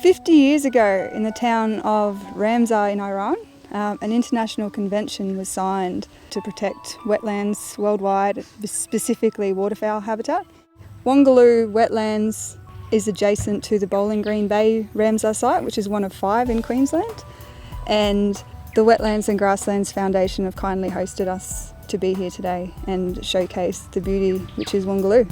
50 years ago, in the town of Ramsar in Iran, an international convention was signed to protect wetlands worldwide, specifically waterfowl habitat. Wongaloo Wetlands is adjacent to the Bowling Green Bay Ramsar site, which is one of 5 in Queensland. And the Wetlands and Grasslands Foundation have kindly hosted us to be here today and showcase the beauty which is Wongaloo.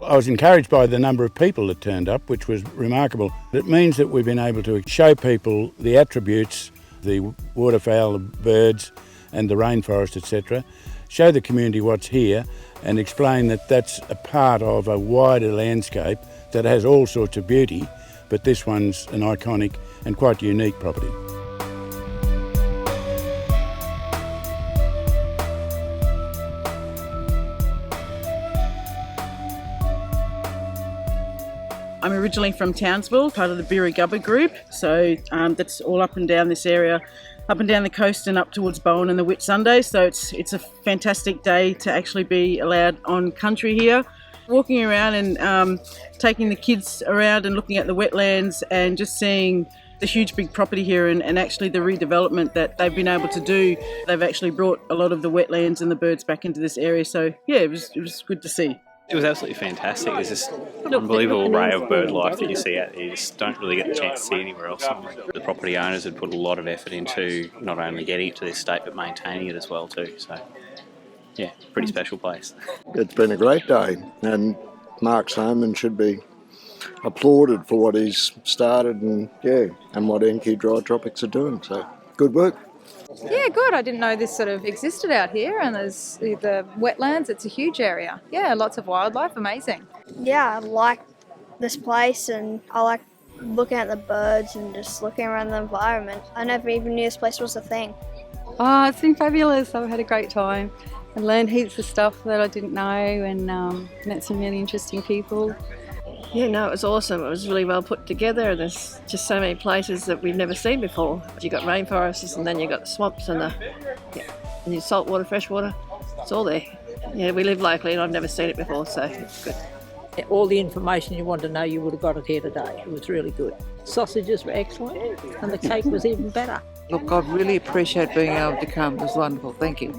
I was encouraged by the number of people that turned up, which was remarkable. It means that we've been able to show people the attributes, the waterfowl, the birds and the rainforest, etc. Show the community what's here and explain that that's a part of a wider landscape that has all sorts of beauty, but this one's an iconic and quite unique property. I'm originally from Townsville, part of the Birragubba group, so that's all up and down this area, up and down the coast and up towards Bowen and the Whitsunday, so it's a fantastic day to actually be allowed on country here. Walking around and taking the kids around and looking at the wetlands and just seeing the huge big property here and actually the redevelopment that they've been able to do. They've actually brought a lot of the wetlands and the birds back into this area, so yeah, it was good to see. It was absolutely fantastic. There's this unbelievable array of bird life that you see out there. You just don't really get the chance to see anywhere else. The property owners had put a lot of effort into not only getting it to this state but maintaining it as well too. So yeah, pretty special place. It's been a great day and Mark Soman should be applauded for what he's started and what NQ Dry Tropics are doing. So good work. Yeah, good. I didn't know this sort of existed out here, and there's the wetlands, it's a huge area. Yeah, lots of wildlife, amazing. Yeah, I like this place and I like looking at the birds and just looking around the environment. I never even knew this place was a thing. Oh, it's been fabulous. I've had a great time and learned heaps of stuff that I didn't know and met some really interesting people. Yeah, no, it was awesome. It was really well put together. There's just so many places that we've never seen before. You've got rainforests and then you've got the swamps and your salt water, fresh water. It's all there. Yeah, we live locally and I've never seen it before, so it's good. All the information you want to know, you would have got it here today. It was really good. Sausages were excellent and the cake was even better. Look, I really appreciate being able to come. It was wonderful. Thank you.